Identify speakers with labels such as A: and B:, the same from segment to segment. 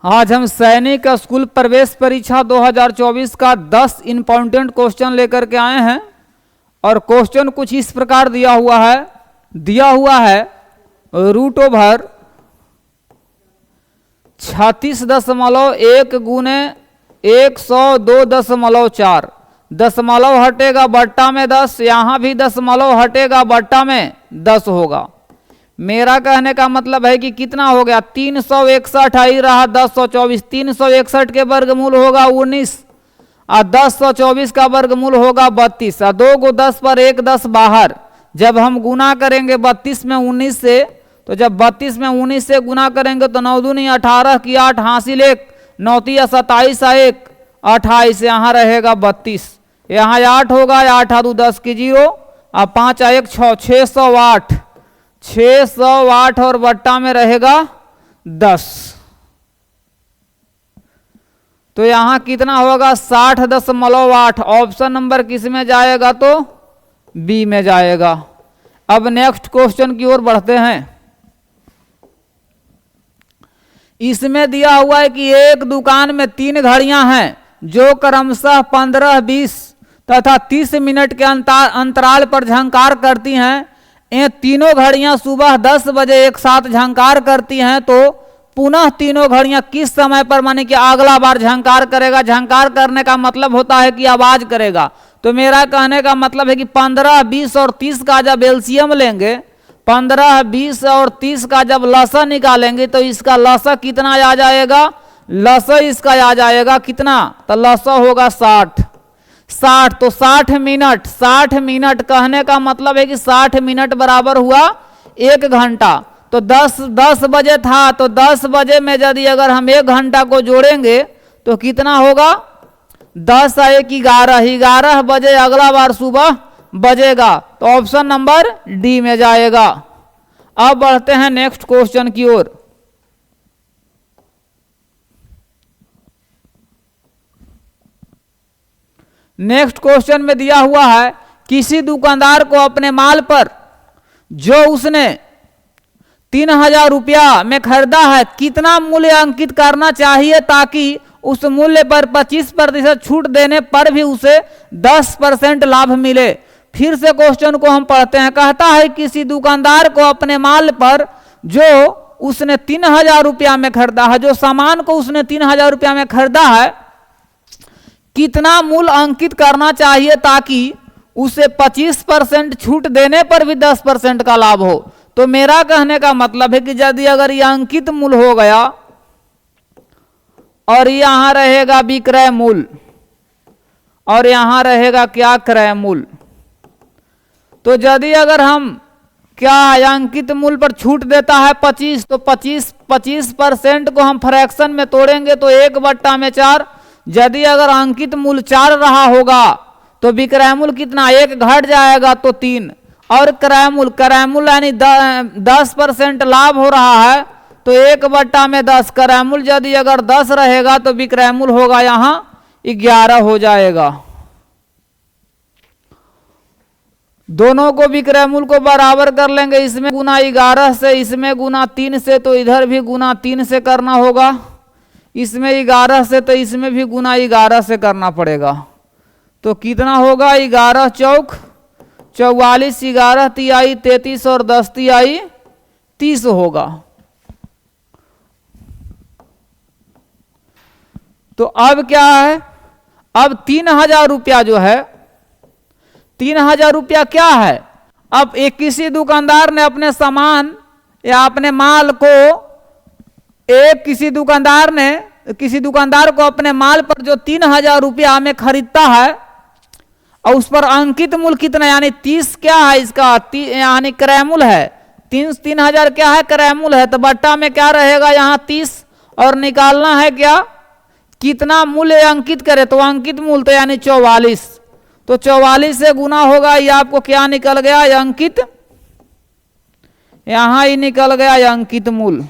A: आज हम सैनिक स्कूल प्रवेश परीक्षा 2024 का 10 इंपॉर्टेंट क्वेश्चन लेकर के आए हैं। और क्वेश्चन कुछ इस प्रकार दिया हुआ है √/36.1 गुने 102.4। दशमलव हटेगा बट्टा में 10, यहाँ भी दशमलव हटेगा बट्टा में 10 होगा। मेरा कहने का मतलब है कि कितना हो गया 361 आई रहा 1024, 361 के वर्गमूल होगा 19 और 1024 का वर्गमूल होगा 32 और 2 को 10 पर 1 10 बाहर। जब हम गुना करेंगे 32 में 19 से, तो जब 32 में 19 से गुना करेंगे तो 9 दूनी 18 की 8 हासिल 1 9 तिया 27 1 28, यहाँ रहेगा 32, यहाँ 8 होगा 8 2 10 की 0 और 5 1 6 608 और बट्टा में रहेगा 10। तो यहां कितना होगा 60.8। ऑप्शन नंबर किस में जाएगा तो बी में जाएगा। अब नेक्स्ट क्वेश्चन की ओर बढ़ते हैं। इसमें दिया हुआ है कि एक दुकान में 3 घड़ियां हैं जो क्रमशः 15, 20 तथा 30 मिनट के अंतराल पर झंकार करती हैं। ये तीनों घड़ियां सुबह 10 बजे एक साथ झंकार करती हैं, तो पुनः तीनों घड़ियां किस समय पर माने कि अगला बार झंकार करेगा। झंकार करने का मतलब होता है कि आवाज करेगा। तो मेरा कहने का मतलब है कि 15, 20 और 30 का जब एलसीएम लेंगे, 15, 20 और 30 का जब लसा निकालेंगे तो इसका लसा कितना आ जाएगा, लसा इसका आ जाएगा कितना, तो लसा होगा 60। तो 60 मिनट कहने का मतलब है कि 60 मिनट बराबर हुआ 1 घंटा। तो 10 बजे था, तो 10 बजे में यदि अगर हम 1 घंटा को जोड़ेंगे तो कितना होगा 10 1 11 बजे अगला बार सुबह बजेगा। तो ऑप्शन नंबर डी में जाएगा। अब बढ़ते हैं नेक्स्ट क्वेश्चन की ओर। नेक्स्ट क्वेश्चन में दिया हुआ है किसी दुकानदार को अपने माल पर जो उसने 3000 रुपया में खरीदा है कितना मूल्य अंकित करना चाहिए ताकि उस मूल्य पर 25% छूट देने पर भी उसे 10% लाभ मिले। फिर से क्वेश्चन को हम पढ़ते हैं। कहता है किसी दुकानदार को अपने माल पर जो उसने 3000 रुपया में खरीदा है, जो सामान को उसने 3000 रुपया में खरीदा है, कितना मूल्य अंकित करना चाहिए ताकि उसे 25% छूट देने पर भी 10% का लाभ हो। तो मेरा कहने का मतलब है कि यदि अगर यह अंकित मूल्य हो गया और यहां रहेगा विक्रय मूल्य और यहां रहेगा क्या क्रय मूल्य, तो यदि अगर हम क्या अंकित मूल्य पर छूट देता है 25, तो 25% को हम फ्रैक्शन में तोड़ेंगे तो 1/4। यदि अगर अंकित मूल्य 4 रहा होगा तो विक्रय मूल्य कितना 1 घट जाएगा तो 3। और क्रय मूल्य यानी 10% लाभ हो रहा है तो 1/10। क्रय मूल्य यदि अगर 10 रहेगा तो विक्रय मूल्य होगा यहां 11 हो जाएगा। दोनों को विक्रय मूल्य को बराबर कर लेंगे। इसमें गुना 11 से, इसमें गुना 3 से, तो इधर भी गुना 3 से करना होगा। इसमें 11 से तो इसमें भी गुना 11 से करना पड़ेगा। तो कितना होगा 11 चौक 44, 11 तिहाई 33 और 10 तिहाई 30 होगा। तो अब क्या है, अब 3000 रुपया जो है, 3000 रुपया क्या है। अब एक किसी दुकानदार ने अपने सामान या अपने माल को किसी दुकानदार को अपने माल पर जो 3000 रुपया में खरीदता है और उस पर अंकित मूल्य कितना यानी 30 क्या है इसका यानी क्रय मूल्य है। 3000 क्या है क्रय मूल्य है। तो बट्टा में क्या रहेगा यहाँ 30 और निकालना है क्या कितना मूल्य अंकित करे, तो अंकित मूल्य तो यानी 44। तो 44 से गुना होगा, ये आपको क्या निकल गया अंकित, यहां ही निकल गया अंकित मूल्य।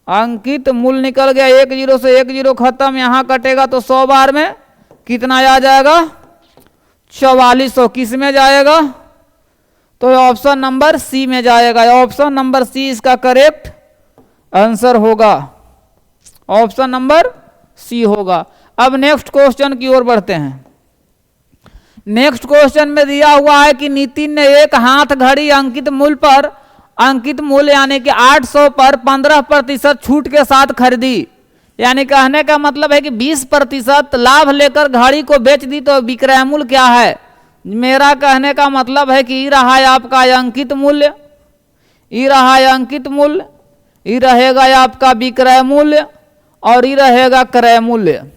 A: अंकित मूल्य निकल गया। 1 0 से 1 0 खत्म, यहां कटेगा तो 100 बार में कितना आ जाएगा 4400। किस में जाएगा तो ऑप्शन नंबर सी में जाएगा। ऑप्शन नंबर सी इसका करेक्ट आंसर होगा ऑप्शन नंबर सी होगा। अब नेक्स्ट क्वेश्चन की ओर बढ़ते हैं। नेक्स्ट क्वेश्चन में दिया हुआ है कि नितिन ने एक हाथ घड़ी अंकित मूल्य यानी कि 800 पर 15% छूट के साथ खरीदी। यानी कहने का मतलब है कि 20% लाभ लेकर घड़ी को बेच दी, तो विक्रय मूल्य क्या है? मेरा कहने का मतलब है कि ये रहा है आपका अंकित मूल्य, ये रहा है अंकित मूल्य, ये रहेगा आपका विक्रय मूल्य और ये रहेगा क्रय मूल्य।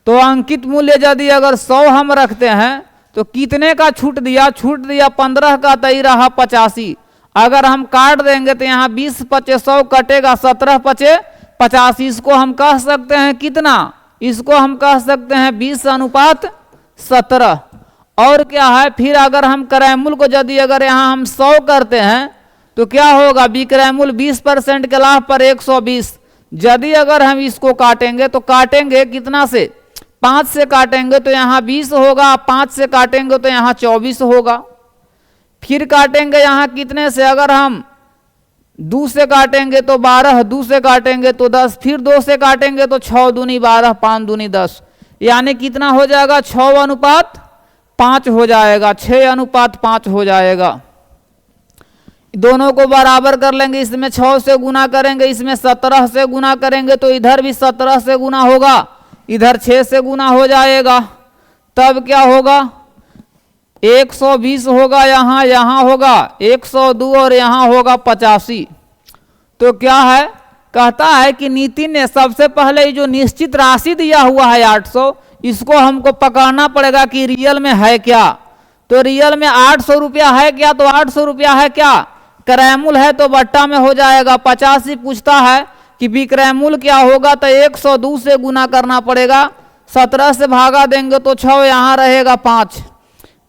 A: तो अंकित मूल्य यदि अगर 100 हम रखते हैं तो कितने का छूट दिया? छूट दिया 15 का, तो ये रहा 85। अगर हम काट देंगे तो यहाँ 20 पचे 100 कटेगा, 17 पचे 85। इसको हम कह सकते हैं कितना? इसको हम कह सकते हैं 20:17। और क्या है फिर? अगर हम क्रय मूल्य को यदि अगर यहाँ हम 100 करते हैं तो क्या होगा? विक्रय मूल्य 20% के लाभ पर 120। यदि अगर हम इसको काटेंगे तो काटेंगे कितना से? 5 से काटेंगे तो यहाँ 20 होगा, 5 से काटेंगे तो यहाँ 24 होगा। फिर काटेंगे यहाँ कितने से? अगर हम 2 से काटेंगे तो 12, 2 से काटेंगे तो 10, फिर 2 से काटेंगे तो 6 दूनी 12, 5 दूनी 10। यानी कितना हो जाएगा? 6:5 हो जाएगा, 6:5 हो जाएगा। दोनों को बराबर कर लेंगे, इसमें 6 से गुना करेंगे, इसमें 17 से गुना करेंगे, तो इधर भी 17 से गुना होगा, इधर 6 से गुना हो जाएगा। तब क्या होगा? 120 होगा, यहाँ होगा 102 और यहाँ होगा 85। तो क्या है? कहता है कि नितिन ने सबसे पहले जो निश्चित राशि दिया हुआ है 800, इसको हमको पकड़ना पड़ेगा कि रियल में है क्या। तो रियल में 800 रुपया है क्या? तो 800 रुपया है क्या? क्रय मूल्य है तो बट्टा में हो जाएगा 85। पूछता है कि विक्रय मूल्य क्या होगा? तो 102 से गुना करना पड़ेगा, 17 से भागा देंगे तो 6, यहाँ रहेगा 5,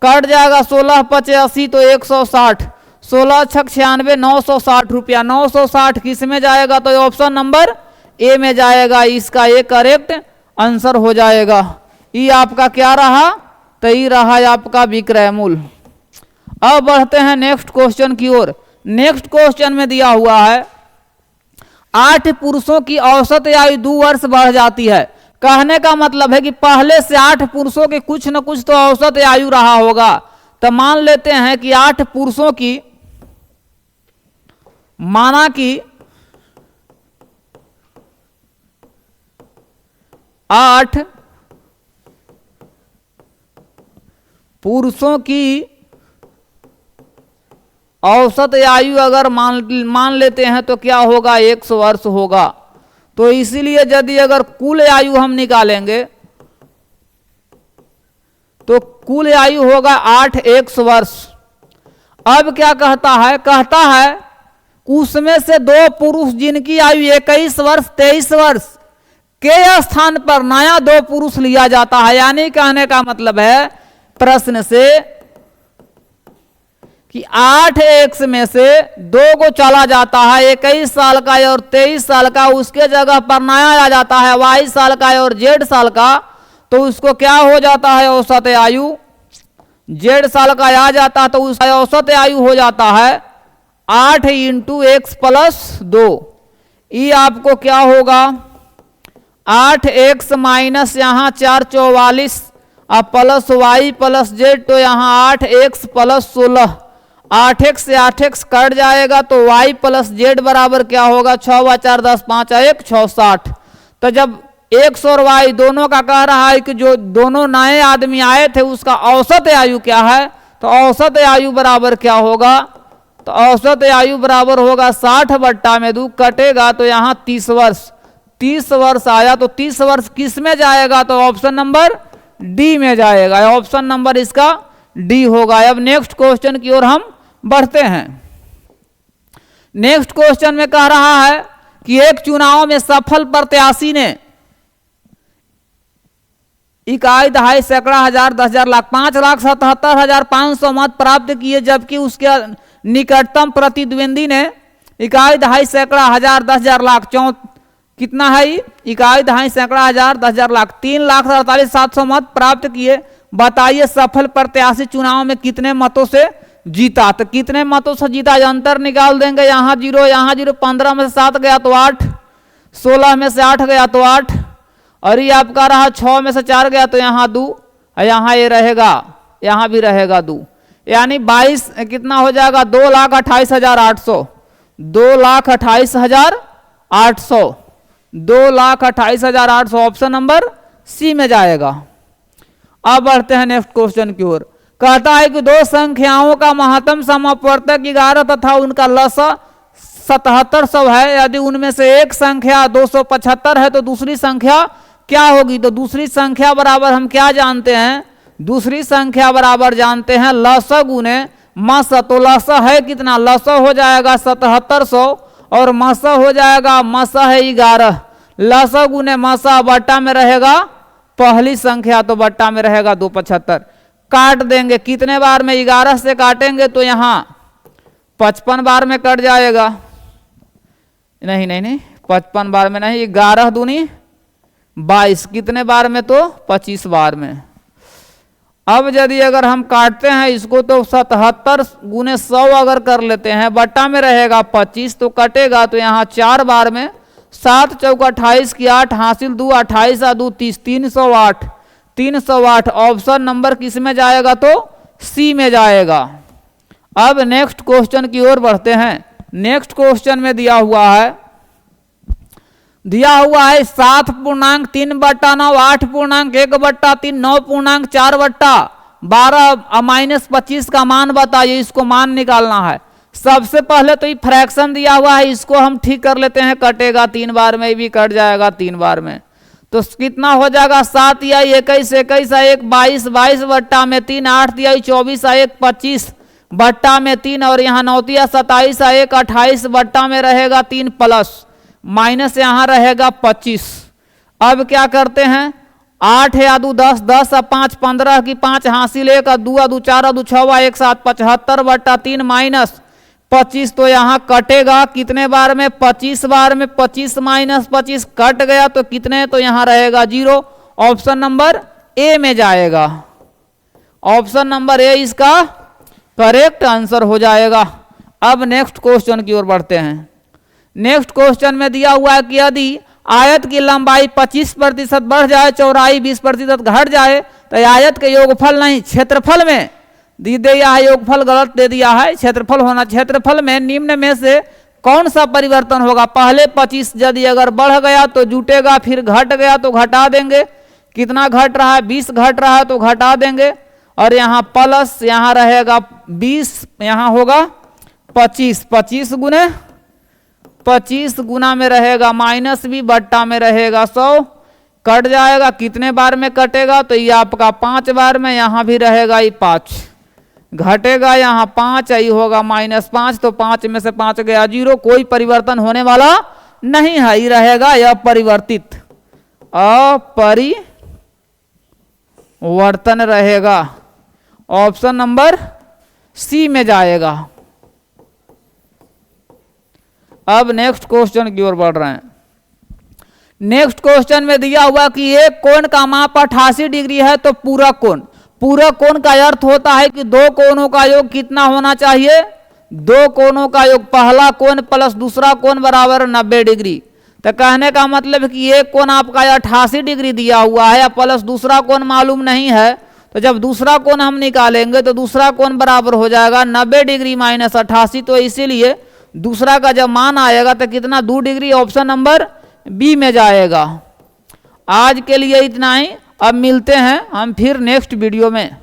A: कट जाएगा 16 पचे 80 तो 160, 16 छक 96, 960 रुपया। 960 किस में जाएगा? तो ऑप्शन नंबर ए में जाएगा। इसका ये करेक्ट आंसर हो जाएगा। ये आपका क्या रहा? तो ये रहा आपका विक्रय मूल्य। अब बढ़ते हैं नेक्स्ट क्वेश्चन की ओर। नेक्स्ट क्वेश्चन में दिया हुआ है 8 पुरुषों की औसत आयु 2 वर्ष बढ़ जाती है। कहने का मतलब है कि पहले से 8 पुरुषों की कुछ न कुछ तो औसत आयु रहा होगा। तो मान लेते हैं कि 8 पुरुषों की, माना कि 8 पुरुषों की औसत आयु अगर मान लेते हैं तो क्या होगा? 100 वर्ष होगा। तो इसीलिए यदि अगर कुल आयु हम निकालेंगे तो कुल आयु होगा 8 100 वर्ष। अब क्या कहता है? कहता है उसमें से 2 पुरुष जिनकी आयु 21 वर्ष 23 वर्ष के स्थान पर नया 2 पुरुष लिया जाता है। यानी कहने का मतलब है प्रश्न से कि 8x में से 2 को चला जाता है, 21 साल का और 23 साल का, उसके जगह पर नया आ जाता है y साल का और z साल का, तो उसको क्या हो जाता है? औसत आयु। z साल का आ जाता है तो उसका औसत आयु हो जाता है 8 × x + 2। ये आपको क्या होगा? 8x माइनस यहाँ 4 44 और प्लस y + z, तो यहाँ 8x + 16, 8x से 8x कट जाएगा तो y + z बराबर क्या होगा? 6 × 4 10 5 1 6 60। तो जब x और y दोनों का कह रहा है कि जो दोनों नए आदमी आए थे उसका औसत आयु क्या है, तो औसत आयु बराबर क्या होगा? तो औसत आयु बराबर होगा 60/2 कटेगा तो यहाँ 30 वर्ष। 30 वर्ष आया तो 30 वर्ष किस में जाएगा? तो ऑप्शन नंबर डी में जाएगा। ऑप्शन नंबर इसका डी होगा। अब नेक्स्ट क्वेश्चन की ओर हम बढ़ते हैं। नेक्स्ट क्वेश्चन में कह रहा है कि एक चुनाव में सफल प्रत्याशी ने इकाई दहाई सैकड़ा हजार 10,000 लाख 5,77,500 मत प्राप्त किए, जबकि उसके निकटतम प्रतिद्वंदी ने इकाई दहाई सैकड़ा हजार 10,000 लाख कितना है? इकाई दहाई सैकड़ा हजार 10,000 लाख 3,48,700 मत प्राप्त किए। बताइए सफल प्रत्याशी चुनाव में कितने मतों से जीता। तो कितने मतों से जीता, अंतर निकाल देंगे। यहाँ 0 यहाँ 0, 15 में से 7 गया तो 8, 16 में से 8 गया तो 8, और ये आपका रहा 6 में से 4 गया तो यहाँ 2, और यहाँ ये रहेगा, यहाँ भी रहेगा 2, यानी 22 कितना हो जाएगा, 2,28,800, 2,28,800, 2,28,800 ऑप्शन नंबर सी में जाएगा। अब बढ़ते हैं नेक्स्ट क्वेश्चन की ओर। कहता है कि दो संख्याओं का महत्तम समवर्तक 11 तथा उनका लसा 7700 है। यदि उनमें से एक संख्या 275 है तो दूसरी संख्या क्या होगी? तो दूसरी संख्या बराबर हम क्या जानते हैं? दूसरी संख्या बराबर जानते हैं लसा गुने मसा। तो लसा है कितना? लसा हो जाएगा 7700 और मसा हो जाएगा, मसा है 11। लसा गुने मसा बट्टा में रहेगा पहली संख्या, तो बट्टा में रहेगा 275। काट देंगे, कितने बार में? 11 से काटेंगे तो यहाँ 55 बार में कट जाएगा। नहीं नहीं नहीं, 55 बार में नहीं, 11 दूनी 22, कितने बार में? तो 25 बार में। अब यदि अगर हम काटते हैं इसको तो 77 गुने 100 अगर कर लेते हैं, बट्टा में रहेगा 25, तो कटेगा तो यहाँ 4 बार में। 7 चौका 28 की 8 हासिल 2, 28 आ 2 30, 308, 308 ऑप्शन नंबर किस में जाएगा? तो सी में जाएगा। अब नेक्स्ट क्वेश्चन की ओर बढ़ते हैं। नेक्स्ट क्वेश्चन में दिया हुआ है 7.3/9, 8.1/3, 9.4/12 -25 का मान बताइए। इसको मान निकालना है। सबसे पहले तो ये फ्रैक्शन दिया हुआ है, इसको हम ठीक कर लेते हैं। कटेगा 3 बार में, भी कट जाएगा 3 बार में, तो कितना हो जाएगा? 7 या 21, 21 आ 1 22, 22 बट्टा में 3, 8 या 24 आ 1 25 बट्टा में 3, और यहाँ 9 या 27 आ 1 28 बट्टा में रहेगा 3 प्लस माइनस यहाँ रहेगा 25। अब क्या करते हैं? 8 या 2 10, 10 आ 5 15 की 5 हासिल 1 आ 2 आ 2 4 आ 2 6 आ 1 7, 75 बट्टा 3 माइनस 25, तो यहाँ कटेगा कितने बार में? 25 बार में। 25 माइनस 25 कट गया तो कितने? तो यहाँ रहेगा 0, ऑप्शन नंबर ए में जाएगा। ऑप्शन नंबर ए इसका करेक्ट आंसर हो जाएगा। अब नेक्स्ट क्वेश्चन की ओर बढ़ते हैं। नेक्स्ट क्वेश्चन में दिया हुआ है कि यदि आयत की लंबाई 25% बढ़ जाए, चौड़ाई 20% घट जाए, तो आयत के योगफल नहीं क्षेत्रफल में दे दिया है। योगफल गलत दे दिया है, क्षेत्रफल होना। क्षेत्रफल में निम्न में से कौन सा परिवर्तन होगा? पहले 25 यदि अगर बढ़ गया तो जुटेगा, फिर घट गया तो घटा देंगे। कितना घट रहा है? 20 घट रहा है तो घटा देंगे, और यहाँ प्लस यहाँ रहेगा 20, यहाँ होगा 25, 25 गुने 25 गुना में रहेगा माइनस भी, बट्टा में रहेगा 100, कट जाएगा। कितने बार में कटेगा? तो ये आपका 5 बार में। यहाँ भी रहेगा ये 5, घटेगा यहाँ 5, यही होगा -5, तो 5 में से 5 गया 0। कोई परिवर्तन होने वाला नहीं है, ये रहेगा अपरिवर्तित, अपरिवर्तन रहेगा। ऑप्शन नंबर सी में जाएगा। अब नेक्स्ट क्वेश्चन की ओर बढ़ रहे हैं। नेक्स्ट क्वेश्चन में दिया हुआ कि एक कोण का माप 88 डिग्री है तो पूरक कोण। पूरक कोण का अर्थ होता है कि दो कोणों का योग कितना होना चाहिए? दो कोणों का योग, पहला कोण प्लस दूसरा कोण बराबर 90 डिग्री। तो कहने का मतलब है कि एक कोण आपका 88 डिग्री दिया हुआ है, प्लस दूसरा कोण मालूम नहीं है, तो जब दूसरा कोण हम निकालेंगे तो दूसरा कोण बराबर हो जाएगा 90 डिग्री माइनस 88। तो इसीलिए दूसरा का जब मान आएगा तो कितना? 2 डिग्री, ऑप्शन नंबर बी में जाएगा। आज के लिए इतना ही। अब मिलते हैं हम फिर नेक्स्ट वीडियो में।